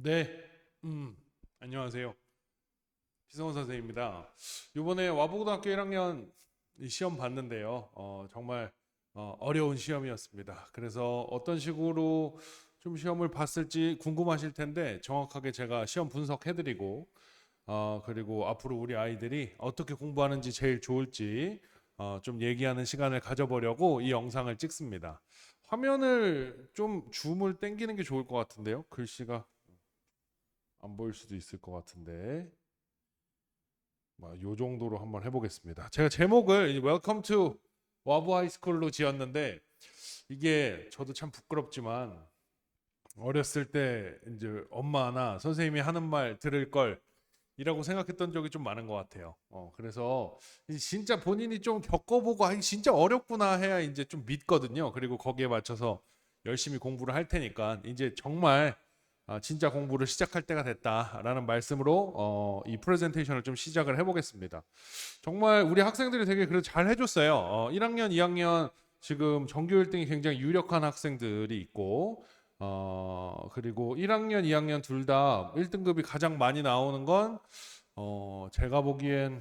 네, 안녕하세요. 피성원 선생입니다. 이번에 와보고등학교 1학년 시험 봤는데요. 정말 어려운 시험이었습니다. 그래서 어떤 식으로 좀 시험을 봤을지 궁금하실 텐데 정확하게 제가 시험 분석해드리고 그리고 앞으로 우리 아이들이 어떻게 공부하는지 제일 좋을지 좀 얘기하는 시간을 가져보려고 이 영상을 찍습니다. 화면을 좀 줌을 당기는 게 좋을 것 같은데요. 글씨가 안 보일 수도 있을 것 같은데 요 정도로 한번 해보겠습니다. 제가 제목을 Welcome to 와부 하이스쿨로 지었는데 이게 저도 참 부끄럽지만 어렸을 때 이제 엄마나 선생님이 하는 말 들을 걸 이라고 생각했던 적이 좀 많은 것 같아요. 그래서 진짜 본인이 좀 겪어보고 진짜 어렵구나 해야 이제 좀 믿거든요. 그리고 거기에 맞춰서 열심히 공부를 할 테니까 이제 정말 진짜 공부를 시작할 때가 됐다라는 말씀으로 이 프레젠테이션을 좀 시작을 해보겠습니다. 정말 우리 학생들이 되게 그래도 잘 해줬어요. 1학년, 2학년 지금 전교 1등이 굉장히 유력한 학생들이 있고 그리고 1학년, 2학년 둘 다 1등급이 가장 많이 나오는 건 제가 보기엔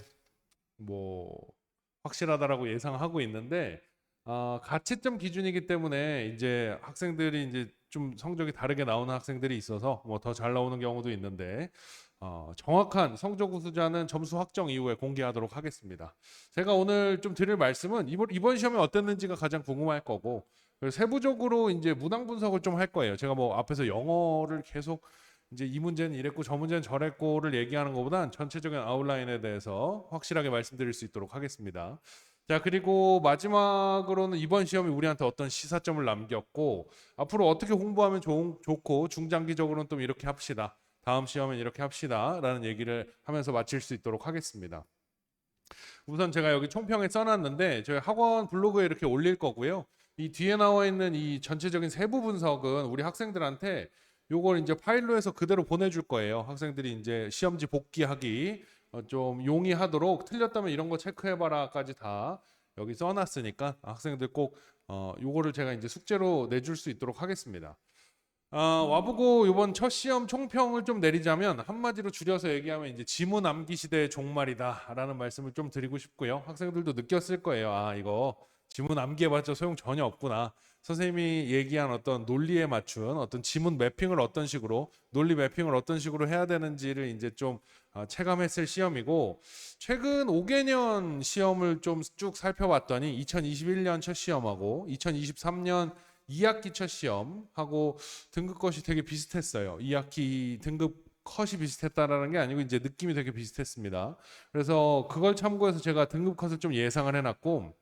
뭐 확실하다라고 예상하고 있는데 가채점 기준이기 때문에 이제 학생들이 이제 좀 성적이 다르게 나오는 학생들이 있어서 뭐 더 잘 나오는 경우도 있는데 정확한 성적 우수자는 점수 확정 이후에 공개하도록 하겠습니다. 제가 오늘 좀 드릴 말씀은 이번 시험이 어땠는지가 가장 궁금할 거고 그리고 세부적으로 이제 문항 분석을 좀 할 거예요. 제가 뭐 앞에서 영어를 계속 이제 이 문제는 이랬고 저 문제는 저랬고를 얘기하는 것보단 전체적인 아웃라인에 대해서 확실하게 말씀드릴 수 있도록 하겠습니다. 자, 그리고 마지막으로는 이번 시험이 우리한테 어떤 시사점을 남겼고 앞으로 어떻게 공부하면 좋고 중장기적으로는 또 이렇게 합시다. 다음 시험엔 이렇게 합시다라는 얘기를 하면서 마칠 수 있도록 하겠습니다. 우선 제가 여기 총평에 써놨는데 저희 학원 블로그에 이렇게 올릴 거고요. 이 뒤에 나와 있는 이 전체적인 세부 분석은 우리 학생들한테 요걸 이제 파일로 해서 그대로 보내줄 거예요. 학생들이 이제 시험지 복귀하기 좀 용이하도록 틀렸다면 이런 거 체크해봐라까지 다 여기 써놨으니까 학생들 꼭 요거를 제가 이제 숙제로 내줄 수 있도록 하겠습니다. 와보고 이번 첫 시험 총평을 좀 내리자면 한마디로 줄여서 얘기하면 이제 지문 암기 시대의 종말이다라는 말씀을 좀 드리고 싶고요. 학생들도 느꼈을 거예요. 이거 지문 암기해봤자 소용 전혀 없구나. 선생님이 얘기한 어떤 논리에 맞춘 어떤 지문 매핑을 어떤 식으로 논리 매핑을 어떤 식으로 해야 되는지를 이제 좀 체감했을 시험이고 최근 5개년 시험을 좀 쭉 살펴봤더니 2021년 첫 시험하고 2023년 2학기 첫 시험하고 등급 컷이 되게 비슷했어요. 2학기 등급 컷이 비슷했다라는 게 아니고 이제 느낌이 되게 비슷했습니다. 그래서 그걸 참고해서 제가 등급 컷을 좀 예상을 해놨고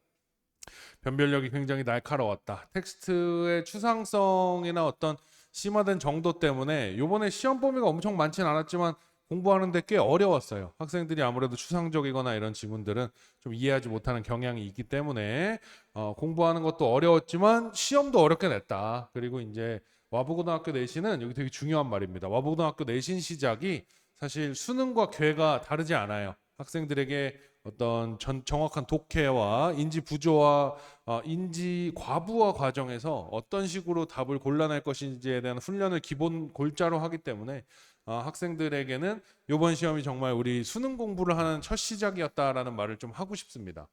변별력이 굉장히 날카로웠다. 텍스트의 추상성이나 어떤 심화된 정도 때문에 이번에 시험 범위가 엄청 많지는 않았지만 공부하는데 꽤 어려웠어요. 학생들이 아무래도 추상적이거나 이런 지문들은 좀 이해하지 못하는 경향이 있기 때문에 공부하는 것도 어려웠지만 시험도 어렵게 냈다. 그리고 이제 와부고등학교 내신은 여기 되게 중요한 말입니다. 와부고등학교 내신 시작이 사실 수능과 궤가 다르지 않아요. 학생들에게 어떤 정확한 독해와 인지 부조와 인지 과부하 과정에서 어떤 식으로 답을 골라낼 것인지에 대한 훈련을 기본 골자로 하기 때문에 학생들에게는 이번 시험이 정말 우리 수능 공부를 하는 첫 시작이었다라는 말을 좀 하고 싶습니다.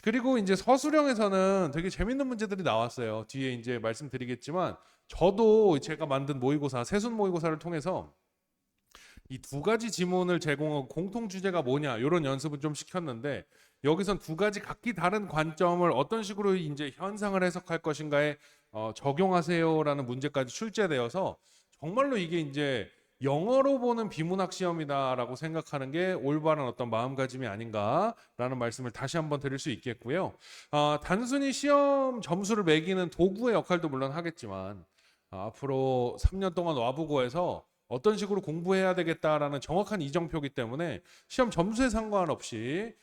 그리고 이제 서술형에서는 되게 재밌는 문제들이 나왔어요. 뒤에 이제 말씀드리겠지만 저도 제가 만든 모의고사 세순 모의고사를 통해서 이 두 가지 지문을 제공하고 공통 주제가 뭐냐 이런 연습은 좀 시켰는데 여기선 두 가지 각기 다른 관점을 어떤 식으로 이제 현상을 해석할 것인가에 적용하세요라는 문제까지 출제되어서 정말로 이게 이제 영어로 보는 비문학 시험이다라고 생각하는 게 올바른 어떤 마음가짐이 아닌가라는 말씀을 다시 한번 드릴 수 있겠고요. 단순히 시험 점수를 매기는 도구의 역할도 물론 하겠지만 앞으로 3년 동안 와보고해서 어떤 식으로 공부해야 되겠다라는 정확한 이정표기 때문에 시험 점수에 상관없이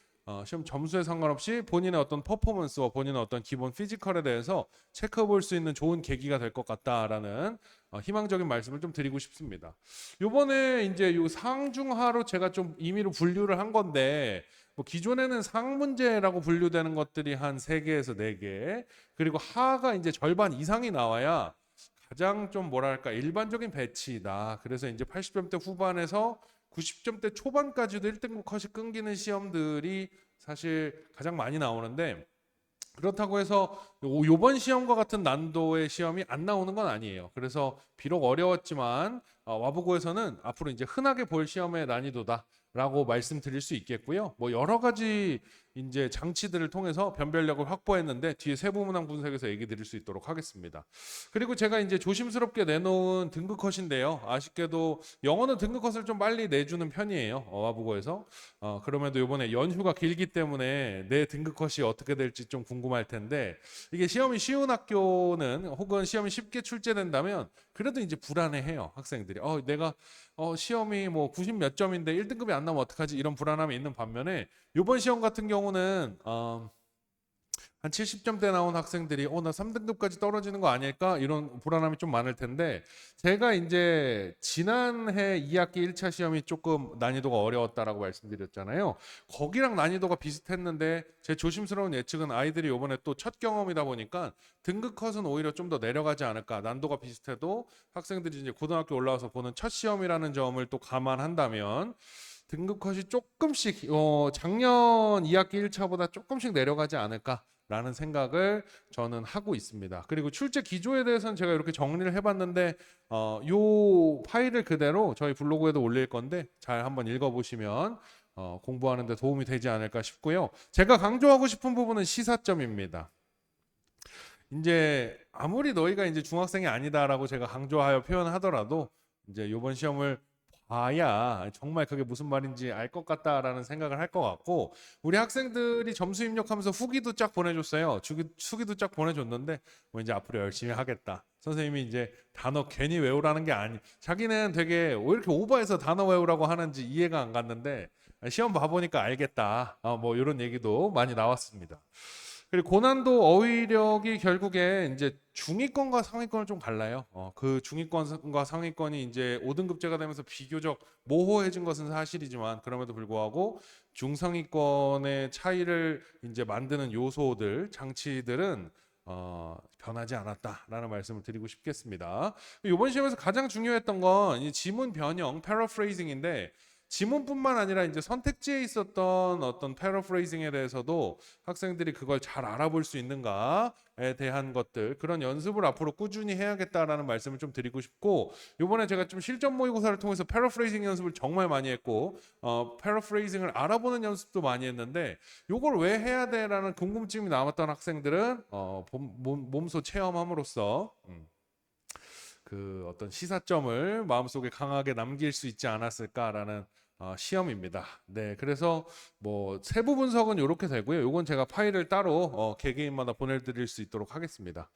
본인의 어떤 퍼포먼스와 본인의 어떤 기본 피지컬에 대해서 체크해 볼 수 있는 좋은 계기가 될 것 같다라는 희망적인 말씀을 좀 드리고 싶습니다. 요번에 이제 요 상중하로 제가 좀 임의로 분류를 한 건데 뭐 기존에는 상 문제라고 분류되는 것들이 한 3개에서 4개 그리고 하가 이제 절반 이상이 나와야 가장 좀 뭐랄까 일반적인 배치이다. 그래서 이제 80점대 후반에서 90점대 초반까지도 1등급 컷이 끊기는 시험들이 사실 가장 많이 나오는데 그렇다고 해서 요번 시험과 같은 난도의 시험이 안 나오는 건 아니에요. 그래서 비록 어려웠지만 와보고에서는 앞으로 이제 흔하게 볼 시험의 난이도다라고 말씀드릴 수 있겠고요. 뭐 여러 가지 이제 장치들을 통해서 변별력을 확보했는데 뒤에 세부 문항 분석에서 얘기 드릴 수 있도록 하겠습니다. 그리고 제가 이제 조심스럽게 내놓은 등급 컷인데요. 아쉽게도 영어는 등급 컷을 좀 빨리 내주는 편이에요. 와보고에서. 그럼에도 이번에 연휴가 길기 때문에 내 등급 컷이 어떻게 될지 좀 궁금할 텐데 이게 시험이 쉬운 학교는 혹은 시험이 쉽게 출제된다면 그래도 이제 불안해해요. 학생들이. 내가 시험이 뭐 90 몇 점인데 1등급이 안 나면 어떡하지? 이런 불안함이 있는 반면에 이번 시험 같은 경우는 한 70점대 나온 학생들이 나 3등급까지 떨어지는 거 아닐까? 이런 불안함이 좀 많을 텐데 제가 이제 지난해 2학기 1차 시험이 조금 난이도가 어려웠다라고 말씀드렸잖아요. 거기랑 난이도가 비슷했는데 제 조심스러운 예측은 아이들이 이번에 또 첫 경험이다 보니까 등급 컷은 오히려 좀 더 내려가지 않을까. 난도가 비슷해도 학생들이 이제 고등학교 올라와서 보는 첫 시험이라는 점을 또 감안한다면 등급 컷이 조금씩 작년 2학기 1차보다 조금씩 내려가지 않을까라는 생각을 저는 하고 있습니다. 그리고 출제 기조에 대해서는 제가 이렇게 정리를 해봤는데 요 파일을 그대로 저희 블로그에도 올릴 건데 잘 한번 읽어보시면 공부하는 데 도움이 되지 않을까 싶고요. 제가 강조하고 싶은 부분은 시사점입니다. 이제 아무리 너희가 이제 중학생이 아니다라고 제가 강조하여 표현하더라도 이제 이번 시험을 봐야 정말 그게 무슨 말인지 알 것 같다라는 생각을 할 것 같고 우리 학생들이 점수 입력하면서 후기도 쫙 보내줬어요. 후기도 쫙 보내줬는데 뭐 이제 앞으로 열심히 하겠다. 선생님이 이제 단어 괜히 외우라는 게 아니. 자기는 되게 왜 이렇게 오버해서 단어 외우라고 하는지 이해가 안 갔는데 시험 봐보니까 알겠다. 뭐 이런 얘기도 많이 나왔습니다. 그리고 고난도 어휘력이 결국에 이제 중위권과 상위권을 좀 갈라요. 그 중위권과 상위권이 이제 5등급제가 되면서 비교적 모호해진 것은 사실이지만 그럼에도 불구하고 중상위권의 차이를 이제 만드는 요소들, 장치들은 변하지 않았다라는 말씀을 드리고 싶겠습니다. 이번 시험에서 가장 중요했던 건 이 지문 변형, 패러프레이징인데 지문뿐만 아니라 이제 선택지에 있었던 어떤 패러프레이징에 대해서도 학생들이 그걸 잘 알아볼 수 있는가에 대한 것들 그런 연습을 앞으로 꾸준히 해야겠다라는 말씀을 좀 드리고 싶고 이번에 제가 좀 실전 모의고사를 통해서 패러프레이징 연습을 정말 많이 했고 패러프레이징을 알아보는 연습도 많이 했는데 이걸 왜 해야 돼라는 궁금증이 남았던 학생들은 몸소 체험함으로써 그 어떤 시사점을 마음속에 강하게 남길 수 있지 않았을까라는 시험입니다. 네, 그래서 뭐 세부 분석은 이렇게 되고요. 요건 제가 파일을 따로 개개인마다 보내드릴 수 있도록 하겠습니다.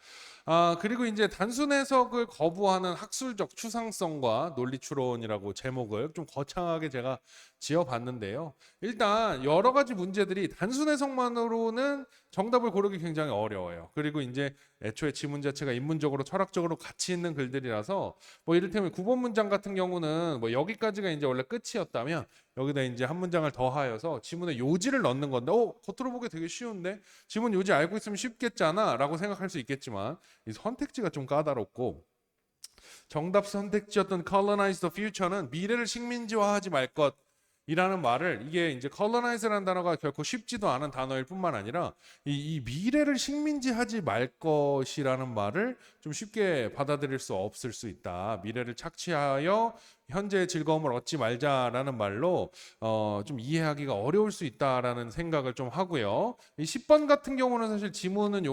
그리고 이제 단순 해석을 거부하는 학술적 추상성과 논리 추론이라고 제목을 좀 거창하게 제가 지어봤는데요. 일단 여러 가지 문제들이 단순 해석만으로는 정답을 고르기 굉장히 어려워요. 그리고 이제 애초에 지문 자체가 인문적으로 철학적으로 가치 있는 글들이라서 뭐 이를테면 9번 문장 같은 경우는 뭐 여기까지가 이제 원래 끝이었다면 여기다 이제 한 문장을 더하여서 지문에 요지를 넣는 건데 겉으로 보기 되게 쉬운데 지문 요지 알고 있으면 쉽겠잖아 라고 생각할 수 있겠지만 이 선택지가 좀 까다롭고 정답 선택지였던 colonize the future는 미래를 식민지화하지 말 것이라는 말을 이게 이제 colonize라는 단어가 결코 쉽지도 않은 단어일 뿐만 아니라 이 미래를 식민지하지 말 것이라는 말을 좀 쉽게 받아들일 수 없을 수 있다. 미래를 착취하여 현재의 즐거움을 얻지 말자라는 말로 좀 이해하기가 어려울 수 있다라는 생각을 좀 하고요. 이 10번 같은 경우는 사실 지문은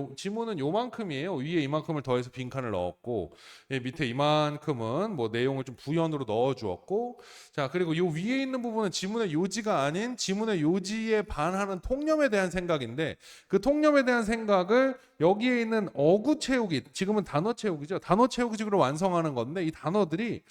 요만큼이에요. 위에 이만큼을 더해서 빈칸을 넣었고 밑에 이만큼은 뭐 내용을 좀 부연으로 넣어 주었고 자 그리고 요 위에 있는 부분은 지문의 요지가 아닌 지문의 요지에 반하는 통념에 대한 생각인데 그 통념에 대한 생각을 여기에 있는 어구 채우기 지금은 단어 채우기죠. 단어 채우기식으로 완성하는 건데 이 단어들이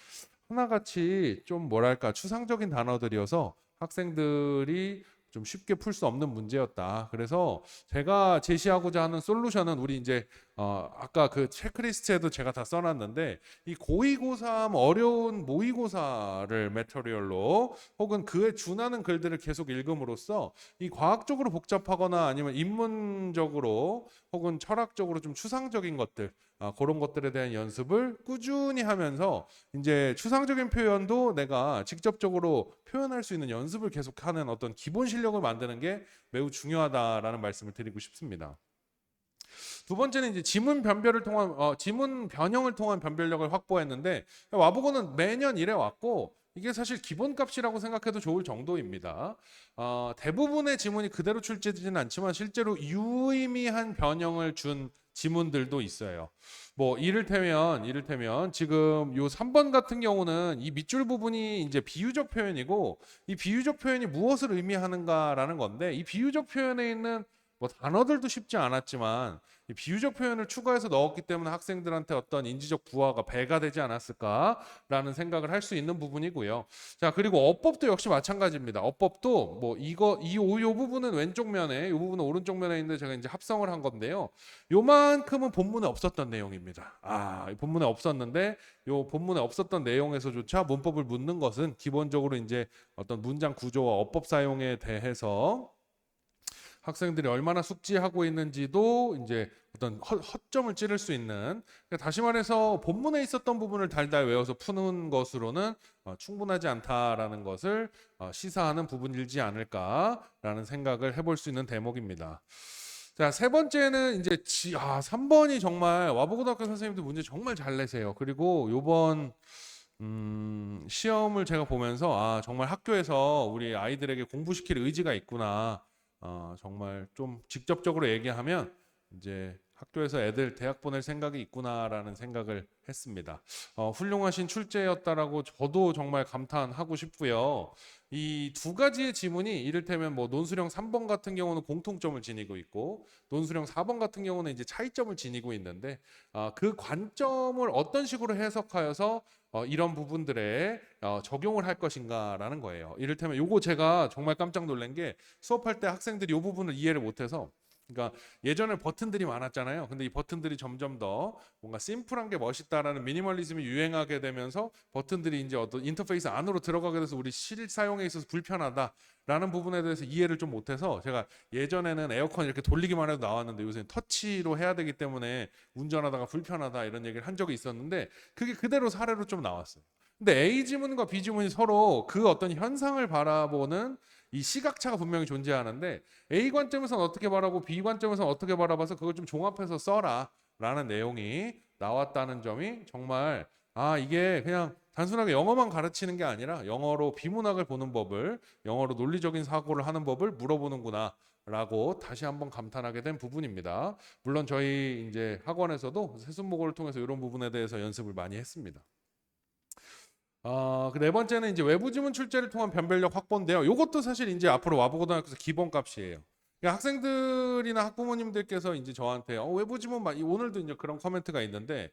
하나같이 좀 뭐랄까 추상적인 단어들이어서 학생들이 좀 쉽게 풀 수 없는 문제였다. 그래서 제가 제시하고자 하는 솔루션은 우리 이제 아까 그 체크리스트에도 제가 다 써놨는데 이 고2 고3 어려운 모의고사를 메터리얼로 혹은 그에 준하는 글들을 계속 읽음으로써 이 과학적으로 복잡하거나 아니면 인문적으로 혹은 철학적으로 좀 추상적인 것들 그런 것들에 대한 연습을 꾸준히 하면서 이제 추상적인 표현도 내가 직접적으로 표현할 수 있는 연습을 계속하는 어떤 기본 실력을 만드는 게 매우 중요하다라는 말씀을 드리고 싶습니다. 두 번째는 이제 지문 변형을 통한 변별력을 확보했는데 와보고는 매년 이래 왔고 이게 사실 기본값이라고 생각해도 좋을 정도입니다. 대부분의 지문이 그대로 출제되지는 않지만 실제로 유의미한 변형을 준 지문들도 있어요. 뭐 이를테면 지금 요 3번 같은 경우는 이 밑줄 부분이 이제 비유적 표현이고 이 비유적 표현이 무엇을 의미하는가라는 건데 이 비유적 표현에 있는 뭐 단어들도 쉽지 않았지만 이 비유적 표현을 추가해서 넣었기 때문에 학생들한테 어떤 인지적 부하가 배가 되지 않았을까라는 생각을 할 수 있는 부분이고요. 자, 그리고 어법도 역시 마찬가지입니다. 어법도 뭐 요 부분은 왼쪽 면에, 요 부분은 오른쪽 면에 있는데 제가 이제 합성을 한 건데요. 요만큼은 본문에 없었던 내용입니다. 이 본문에 없었는데 요 본문에 없었던 내용에서조차 문법을 묻는 것은 기본적으로 이제 어떤 문장 구조와 어법 사용에 대해서 학생들이 얼마나 숙지하고 있는지도 이제 어떤 허점을 찌를 수 있는, 그러니까 다시 말해서 본문에 있었던 부분을 달달 외워서 푸는 것으로는 충분하지 않다라는 것을 시사하는 부분이지 않을까라는 생각을 해볼 수 있는 대목입니다. 자, 세 번째는 이제 3번이 정말 와보고등학교 선생님들 문제 정말 잘 내세요. 그리고 요번 시험을 제가 보면서 정말 학교에서 우리 아이들에게 공부시킬 의지가 있구나. 정말 좀 직접적으로 얘기하면 이제 학교에서 애들 대학 보낼 생각이 있구나라는 생각을 했습니다. 훌륭하신 출제였다라고 저도 정말 감탄하고 싶고요. 이 두 가지의 지문이 이를테면 뭐 논술형 3번 같은 경우는 공통점을 지니고 있고 논술형 4번 같은 경우는 이제 차이점을 지니고 있는데 그 관점을 어떤 식으로 해석하여서 이런 부분들에 적용을 할 것인가라는 거예요. 이를테면 요거 제가 정말 깜짝 놀란 게 수업할 때 학생들이 이 부분을 이해를 못해서, 그러니까 예전에 버튼들이 많았잖아요. 근데 이 버튼들이 점점 더 뭔가 심플한 게 멋있다라는 미니멀리즘이 유행하게 되면서 버튼들이 이제 어떤 인터페이스 안으로 들어가게 돼서 우리 실 사용에 있어서 불편하다라는 부분에 대해서 이해를 좀 못해서, 제가 예전에는 에어컨 이렇게 돌리기만 해도 나왔는데 요새는 터치로 해야 되기 때문에 운전하다가 불편하다 이런 얘기를 한 적이 있었는데 그게 그대로 사례로 좀 나왔어요. 근데 A 지문과 B 지문이 서로 그 어떤 현상을 바라보는 이 시각차가 분명히 존재하는데 A 관점에서는 어떻게 바라고 B 관점에서는 어떻게 바라봐서 그걸 좀 종합해서 써라 라는 내용이 나왔다는 점이 정말 이게 그냥 단순하게 영어만 가르치는 게 아니라 영어로 비문학을 보는 법을, 영어로 논리적인 사고를 하는 법을 물어보는구나 라고 다시 한번 감탄하게 된 부분입니다. 물론 저희 이제 학원에서도 세순모고를 통해서 이런 부분에 대해서 연습을 많이 했습니다. 그 네 번째는 이제 외부 지문 출제를 통한 변별력 확보인데요. 이것도 사실 이제 앞으로 와보고등학교에서 기본값이에요. 그러니까 학생들이나 학부모님들께서 이제 저한테 외부 지문 오늘도 이제 그런 코멘트가 있는데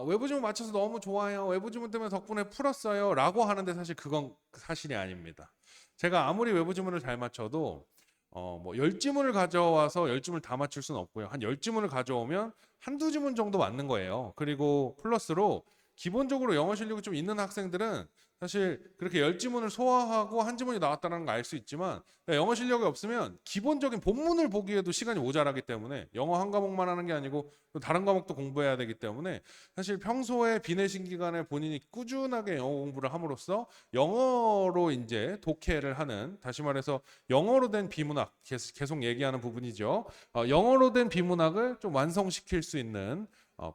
외부 지문 맞춰서 너무 좋아요. 외부 지문 때문에 덕분에 풀었어요.라고 하는데 사실 그건 사실이 아닙니다. 제가 아무리 외부 지문을 잘 맞춰도 뭐 10지문을 가져와서 10지문을 다 맞출 수는 없고요. 한 10지문을 가져오면 한두 지문 정도 맞는 거예요. 그리고 플러스로 기본적으로 영어 실력이 좀 있는 학생들은 사실 그렇게 10지문을 소화하고 한 지문이 나왔다는 걸 알 수 있지만 영어 실력이 없으면 기본적인 본문을 보기에도 시간이 모자라기 때문에 영어 한 과목만 하는 게 아니고 또 다른 과목도 공부해야 되기 때문에 사실 평소에 비내신 기간에 본인이 꾸준하게 영어 공부를 함으로써 영어로 이제 독해를 하는, 다시 말해서 영어로 된 비문학, 계속 얘기하는 부분이죠. 영어로 된 비문학을 좀 완성시킬 수 있는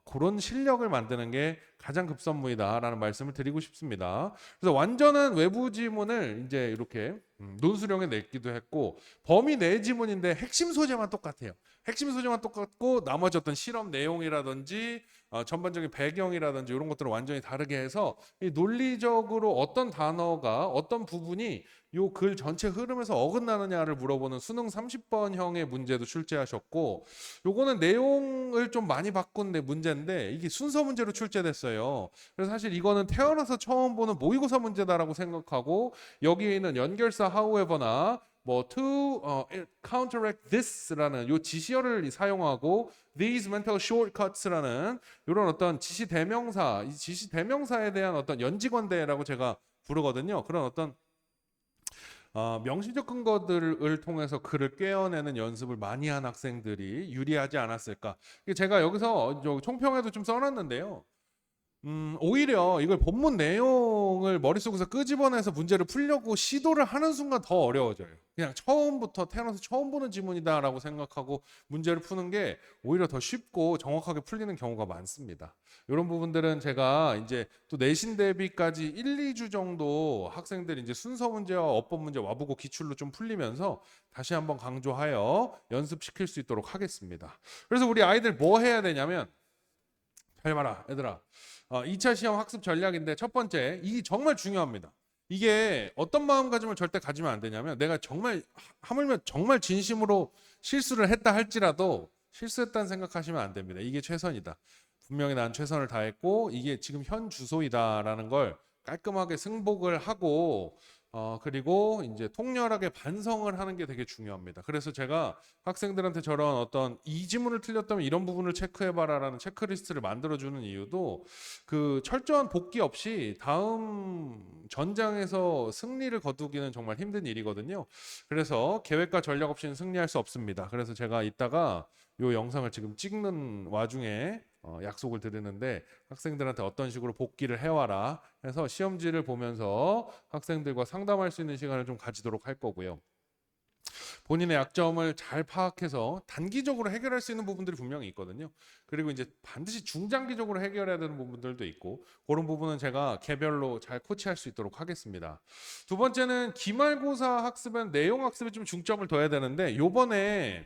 그런 실력을 만드는 게 가장 급선무이다라는 말씀을 드리고 싶습니다. 그래서 완전한 외부 지문을 이제 이렇게 논술형에 냈기도 했고 범위 내 지문인데 핵심 소재만 똑같아요. 핵심 소재만 똑같고 나머지 어떤 실험 내용이라든지 전반적인 배경이라든지 이런 것들을 완전히 다르게 해서 이 논리적으로 어떤 단어가 어떤 부분이 요 글 전체 흐름에서 어긋나느냐를 물어보는 수능 30번형의 문제도 출제하셨고, 요거는 내용을 좀 많이 바꾼 문제인데 이게 순서 문제로 출제됐어요. 그래서 사실 이거는 태어나서 처음 보는 모의고사 문제다라고 생각하고 여기에 있는 연결사 however나 뭐 to counteract this라는 요 지시어를 사용하고 these mental shortcuts라는 이런 어떤 지시 대명사, 이 지시 대명사에 대한 어떤 연지관대라고 제가 부르거든요. 그런 어떤 명시적 근거들을 통해서 글을 꿰어내는 연습을 많이 한 학생들이 유리하지 않았을까. 이게 제가 여기서 총평에도 좀 써놨는데요. 오히려 이걸 본문 내용을 머릿속에서 끄집어내서 문제를 풀려고 시도를 하는 순간 더 어려워져요. 그냥 처음부터 태어나서 처음 보는 지문이다라고 생각하고 문제를 푸는 게 오히려 더 쉽고 정확하게 풀리는 경우가 많습니다. 이런 부분들은 제가 이제 또 내신 대비까지 1, 2주 정도 학생들이 이제 순서 문제와 어법 문제 와보고 기출로 좀 풀리면서 다시 한번 강조하여 연습시킬 수 있도록 하겠습니다. 그래서 우리 아이들 뭐 해야 되냐면, 잘 봐라 얘들아. 2차 시험 학습 전략인데 첫 번째, 이게 정말 중요합니다. 이게 어떤 마음가짐을 절대 가지면 안 되냐면, 내가 정말 하물며 정말 진심으로 실수를 했다 할지라도 실수했다는 생각하시면 안 됩니다. 이게 최선이다. 분명히 난 최선을 다했고 이게 지금 현 주소이다라는 걸 깔끔하게 승복을 하고 그리고 이제 통렬하게 반성을 하는 게 되게 중요합니다. 그래서 제가 학생들한테 저런 어떤 이 지문을 틀렸다면 이런 부분을 체크해봐라라는 체크리스트를 만들어주는 이유도, 그 철저한 복기 없이 다음 전장에서 승리를 거두기는 정말 힘든 일이거든요. 그래서 계획과 전략 없이는 승리할 수 없습니다. 그래서 제가 이따가 이 영상을 지금 찍는 와중에 약속을 드리는데, 학생들한테 어떤 식으로 복기를 해와라 해서 시험지를 보면서 학생들과 상담할 수 있는 시간을 좀 가지도록 할 거고요. 본인의 약점을 잘 파악해서 단기적으로 해결할 수 있는 부분들이 분명히 있거든요. 그리고 이제 반드시 중장기적으로 해결해야 되는 부분들도 있고, 그런 부분은 제가 개별로 잘 코치할 수 있도록 하겠습니다. 두 번째는 기말고사 학습은 내용 학습에 좀 중점을 둬야 되는데, 요번에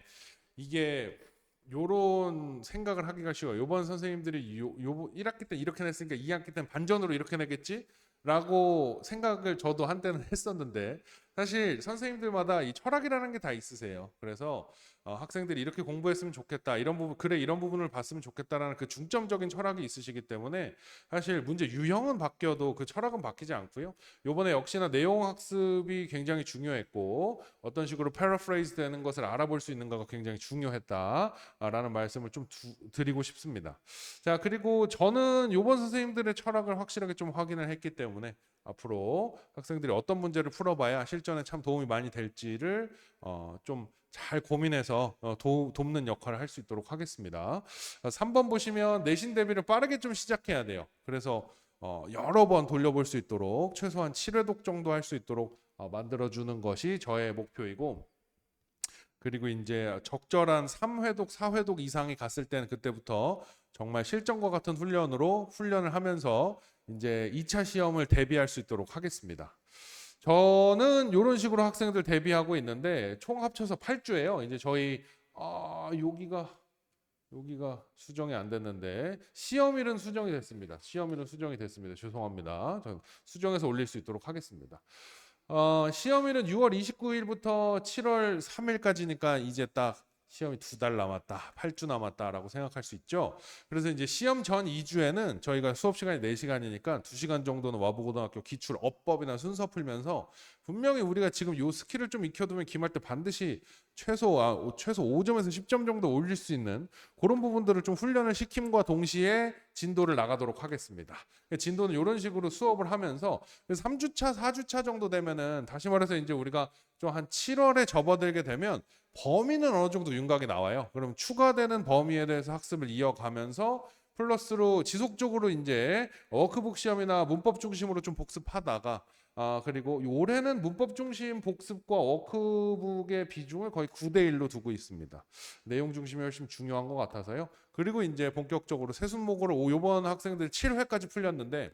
이게 요런 생각을 하기가 쉬워요. 요번 선생님들이 요 1학기 때 이렇게 냈으니까 2학기 때는 반전으로 이렇게 내겠지? 라고 생각을 저도 한때는 했었는데, 사실 선생님들마다 이 철학이라는 게 다 있으세요. 그래서 학생들이 이렇게 공부했으면 좋겠다, 이런 부분, 그래 이런 부분을 봤으면 좋겠다라는 그 중점적인 철학이 있으시기 때문에 사실 문제 유형은 바뀌어도 그 철학은 바뀌지 않고요. 요번에 역시나 내용 학습이 굉장히 중요했고, 어떤 식으로 패러프레이즈 되는 것을 알아볼 수 있는가가 굉장히 중요했다라는 말씀을 좀 드리고 싶습니다. 자, 그리고 저는 요번 선생님들의 철학을 확실하게 좀 확인을 했기 때문에 앞으로 학생들이 어떤 문제를 풀어봐야 실전에 참 도움이 많이 될지를 좀 잘 고민해서 돕는 역할을 할 수 있도록 하겠습니다. 3번 보시면 내신 대비를 빠르게 좀 시작해야 돼요. 그래서 여러 번 돌려볼 수 있도록 최소한 7회독 정도 할 수 있도록 만들어주는 것이 저의 목표이고, 그리고 이제 적절한 3회독, 4회독 이상이 갔을 때는 그때부터 정말 실전과 같은 훈련으로 훈련을 하면서 이제 2차 시험을 대비할 수 있도록 하겠습니다. 저는 이런 식으로 학생들 대비하고 있는데 총 합쳐서 8주예요. 이제 저희 여기가 수정이 안 됐는데 시험일은 수정이 됐습니다. 시험일은 수정이 됐습니다. 죄송합니다. 저 수정해서 올릴 수 있도록 하겠습니다. 시험일은 6월 29일부터 7월 3일까지니까 이제 딱 시험이 2달 남았다, 8주 남았다라고 생각할 수 있죠. 그래서 이제 시험 전 2주에는 저희가 수업 시간이 4시간이니까 2시간 정도는 와부고등학교 기출 어법이나 순서 풀면서 분명히 우리가 지금 요 스킬을 좀 익혀두면 기말 때 반드시 최소 5점에서 10점 정도 올릴 수 있는 그런 부분들을 좀 훈련을 시킴과 동시에 진도를 나가도록 하겠습니다. 진도는 이런 식으로 수업을 하면서 3주차, 4주차 정도 되면은, 다시 말해서 이제 우리가 좀 한 7월에 접어들게 되면 범위는 어느 정도 윤곽이 나와요. 그럼 추가되는 범위에 대해서 학습을 이어가면서 플러스로 지속적으로 이제 워크북 시험이나 문법 중심으로 좀 복습하다가, 그리고 올해는 문법 중심 복습과 워크북의 비중을 거의 9대1로 두고 있습니다. 내용 중심이 훨씬 중요한 것 같아서요. 그리고 이제 본격적으로 세순목으로 요번 학생들 7회까지 풀렸는데,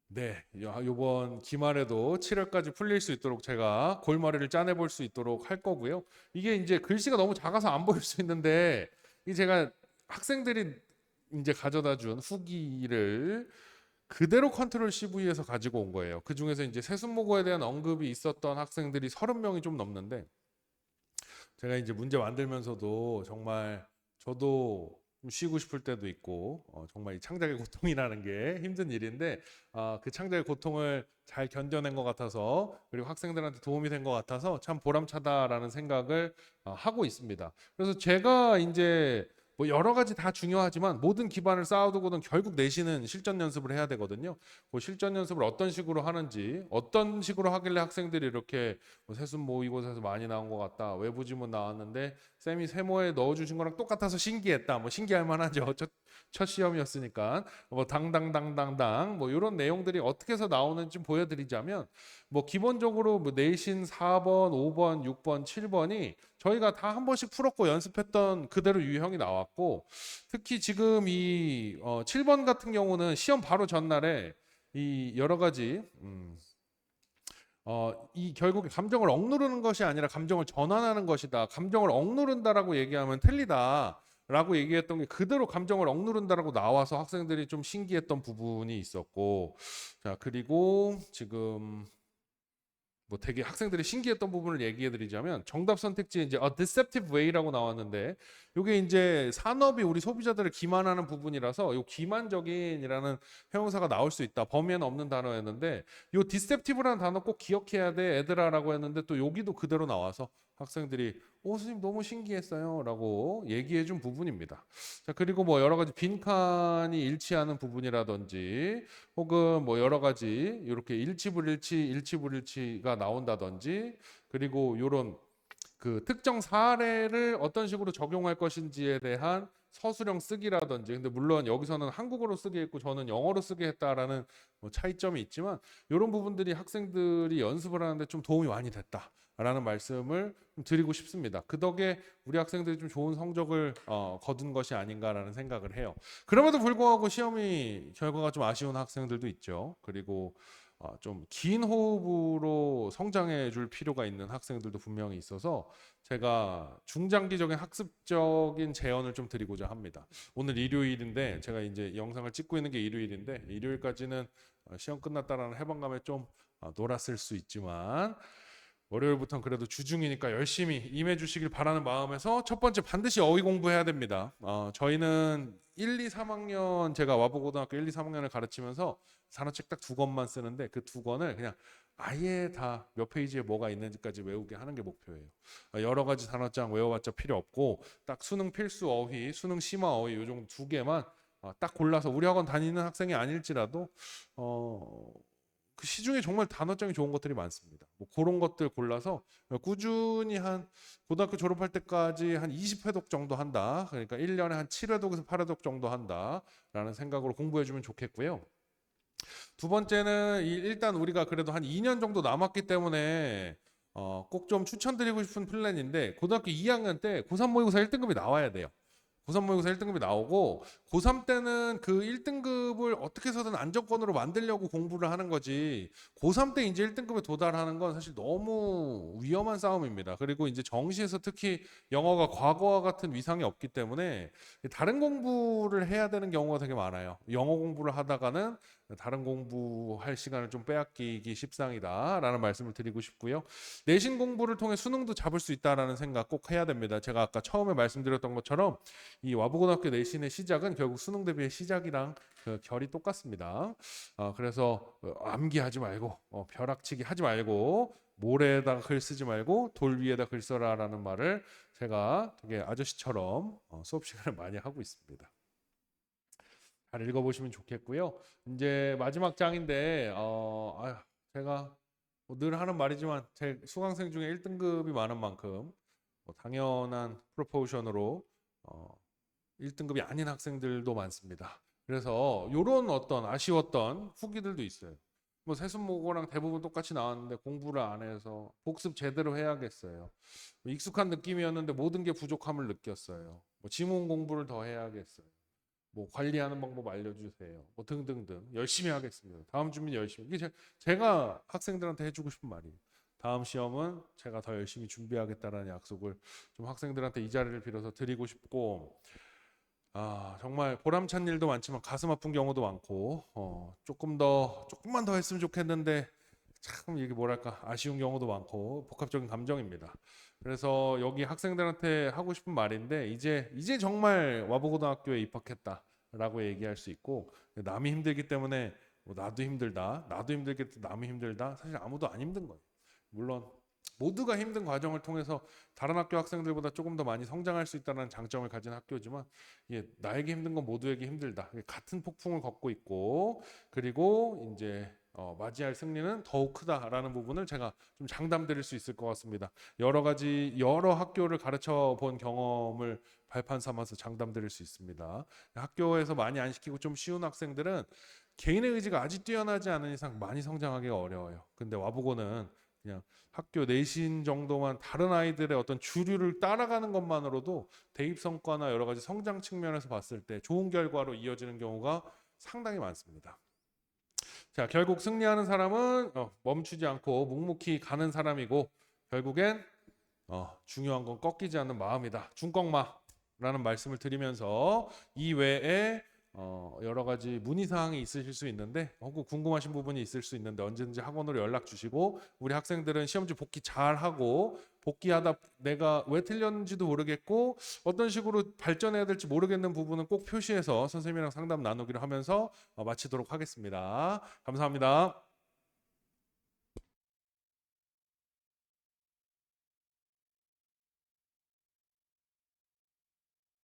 네, 요번 기말에도 7회까지 풀릴 수 있도록 제가 골머리를 짜내볼 수 있도록 할 거고요. 이게 이제 글씨가 너무 작아서 안 보일 수 있는데, 이 제가 학생들이 이제 가져다 준 후기를 그대로 컨트롤 CV에서 가지고 온 거예요. 그 중에서 이제 세순모고에 대한 언급이 있었던 학생들이 30명이 좀 넘는데, 제가 이제 문제 만들면서도 정말 저도 좀 쉬고 싶을 때도 있고, 정말 이 창작의 고통이라는 게 힘든 일인데, 그 창작의 고통을 잘 견뎌낸 것 같아서, 그리고 학생들한테 도움이 된 것 같아서 참 보람차다라는 생각을 하고 있습니다. 그래서 제가 이제 뭐 여러 가지 다 중요하지만 모든 기반을 쌓아두고는 결국 내신은 실전 연습을 해야 되거든요. 그 실전 연습을 어떤 식으로 하는지, 어떤 식으로 하길래 학생들이 이렇게 뭐 세순 모의고사에서 많이 나온 것 같다, 외부 지문 나왔는데 쌤이 세모에 넣어주신 거랑 똑같아서 신기했다, 뭐 신기할 만하죠. 첫 시험이었으니까. 뭐 당당당당당 뭐 이런 내용들이 어떻게 해서 나오는지 보여드리자면, 뭐 기본적으로 뭐 내신 4번, 5번, 6번, 7번이 저희가 다 한 번씩 풀었고 연습했던 그대로 유형이 나왔고, 특히 지금 이 7번 같은 경우는 시험 바로 전날에 이 여러 가지 이 결국에 감정을 억누르는 것이 아니라 감정을 전환하는 것이다. 감정을 억누른다라고 얘기하면 틀리다. 라고 얘기했던 게 그대로 감정을 억누른다라고 나와서 학생들이 좀 신기했던 부분이 있었고, 자, 그리고 지금 뭐 되게 학생들이 신기했던 부분을 얘기해 드리자면, 정답 선택지에 이제 a deceptive way라고 나왔는데, 이게 이제 산업이 우리 소비자들을 기만하는 부분이라서 요 기만적인이라는 형용사가 나올 수 있다. 범위에는 없는 단어였는데, 요 deceptive라는 단어 꼭 기억해야 돼 애들아라고 했는데, 또 여기도 그대로 나와서 학생들이 선생님 너무 신기했어요 라고 얘기해 준 부분입니다. 자, 그리고 뭐 여러 가지 빈칸이 일치하는 부분이라든지, 혹은 뭐 여러 가지 이렇게 일치불일치, 일치불일치가 나온다든지, 그리고 이런 그 특정 사례를 어떤 식으로 적용할 것인지에 대한 서술형 쓰기라든지, 근데 물론 여기서는 한국어로 쓰게 했고 저는 영어로 쓰게 했다라는 뭐 차이점이 있지만, 이런 부분들이 학생들이 연습을 하는데 좀 도움이 많이 됐다라는 말씀을 좀 드리고 싶습니다. 그 덕에 우리 학생들이 좀 좋은 성적을 거둔 것이 아닌가라는 생각을 해요. 그럼에도 불구하고 시험이 결과가 좀 아쉬운 학생들도 있죠. 그리고 좀 긴 호흡으로 성장해 줄 필요가 있는 학생들도 분명히 있어서 제가 중장기적인 학습적인 제언을 좀 드리고자 합니다. 오늘 일요일인데 제가 이제 영상을 찍고 있는 게 일요일인데, 일요일까지는 시험 끝났다라는 해방감에 좀 놀았을 수 있지만, 월요일부터는 그래도 주중이니까 열심히 임해 주시길 바라는 마음에서, 첫 번째 반드시 어휘 공부해야 됩니다. 저희는 1, 2, 3학년, 제가 와보고등학교 1, 2, 3학년을 가르치면서 단어책 딱 2권만 쓰는데, 그 2권을 그냥 아예 다 몇 페이지에 뭐가 있는지까지 외우게 하는 게 목표예요. 여러 가지 단어장 외워봤자 필요 없고, 딱 수능 필수 어휘, 수능 심화 어휘 요 정도 2개만 딱 골라서, 우리 학원 다니는 학생이 아닐지라도 그 시중에 정말 단어장이 좋은 것들이 많습니다. 뭐 그런 것들 골라서 꾸준히 한 고등학교 졸업할 때까지 한 20회독 정도 한다. 그러니까 1년에 한 7회독에서 8회독 정도 한다라는 생각으로 공부해 주면 좋겠고요. 두 번째는 일단 우리가 그래도 한 2년 정도 남았기 때문에 꼭 좀 추천드리고 싶은 플랜인데, 고등학교 2학년 때 고3 모의고사 1등급이 나와야 돼요. 고3 모의고사 1등급이 나오고, 고3 때는 그 1등급을 어떻게 해서든 안정권으로 만들려고 공부를 하는 거지, 고3 때 이제 1등급에 도달하는 건 사실 너무 위험한 싸움입니다. 그리고 이제 정시에서 특히 영어가 과거와 같은 위상이 없기 때문에 다른 공부를 해야 되는 경우가 되게 많아요. 영어 공부를 하다가는 다른 공부할 시간을 좀 빼앗기기 십상이다라는 말씀을 드리고 싶고요. 내신 공부를 통해 수능도 잡을 수 있다라는 생각 꼭 해야 됩니다. 제가 아까 처음에 말씀드렸던 것처럼 이 와부고등학교 내신의 시작은 결국 수능 대비의 시작이랑 그 결이 똑같습니다. 그래서 암기하지 말고 벼락치기 하지 말고 모래에다가 글 쓰지 말고 돌 위에다 글 써라라는 말을 제가 되게 아저씨처럼 수업 시간을 많이 하고 있습니다. 잘 읽어보시면 좋겠고요. 이제 마지막 장인데 제가 뭐늘 하는 말이지만 제 수강생 중에 1등급이 많은 만큼 뭐 당연한 프로포션으로 1등급이 아닌 학생들도 많습니다. 그래서 이런 어떤 아쉬웠던 후기들도 있어요. 뭐 세순모고랑 대부분 똑같이 나왔는데 공부를 안 해서 복습 제대로 해야겠어요. 뭐 익숙한 느낌이었는데 모든 게 부족함을 느꼈어요. 뭐 지문 공부를 더 해야겠어요. 뭐 관리하는 방법 알려주세요. 뭐 등등등 열심히 하겠습니다. 다음 준비는 열심히. 이게 제가 학생들한테 해주고 싶은 말이에요. 다음 시험은 제가 더 열심히 준비하겠다라는 약속을 좀 학생들한테 이 자리를 빌어서 드리고 싶고, 정말 보람찬 일도 많지만 가슴 아픈 경우도 많고, 조금만 더 했으면 좋겠는데 참 이게 뭐랄까 아쉬운 경우도 많고 복합적인 감정입니다. 그래서 여기 학생들한테 하고 싶은 말인데, 이제 정말 와보고등학교에 입학했다라고 얘기할 수 있고, 남이 힘들기 때문에 뭐 나도 힘들다, 나도 힘들겠다, 남이 힘들다, 사실 아무도 안 힘든 거예요. 물론 모두가 힘든 과정을 통해서 다른 학교 학생들보다 조금 더 많이 성장할 수 있다는 장점을 가진 학교지만 나에게 힘든 건 모두에게 힘들다. 같은 폭풍을 걷고 있고 그리고 이제 맞이할 승리는 더욱 크다라는 부분을 제가 좀 장담 드릴 수 있을 것 같습니다. 여러 학교를 가르쳐 본 경험을 발판 삼아서 장담 드릴 수 있습니다. 학교에서 많이 안 시키고 좀 쉬운 학생들은 개인의 의지가 아주 뛰어나지 않은 이상 많이 성장하기가 어려워요. 근데 와보고는 그냥 학교 내신 정도만 다른 아이들의 어떤 주류를 따라가는 것만으로도 대입 성과나 여러 가지 성장 측면에서 봤을 때 좋은 결과로 이어지는 경우가 상당히 많습니다. 자, 결국 승리하는 사람은 멈추지 않고 묵묵히 가는 사람이고 결국엔 중요한 건 꺾이지 않는 마음이다. 중꺾마라는 말씀을 드리면서 이 외에 여러 가지 문의 사항이 있으실 수 있는데 혹은 궁금하신 부분이 있을 수 있는데 언제든지 학원으로 연락 주시고 우리 학생들은 시험지 복기 잘 하고 복귀하다 내가 왜 틀렸는지도 모르겠고 어떤 식으로 발전해야 될지 모르겠는 부분은 꼭 표시해서 선생님이랑 상담 나누기로 하면서 마치도록 하겠습니다. 감사합니다.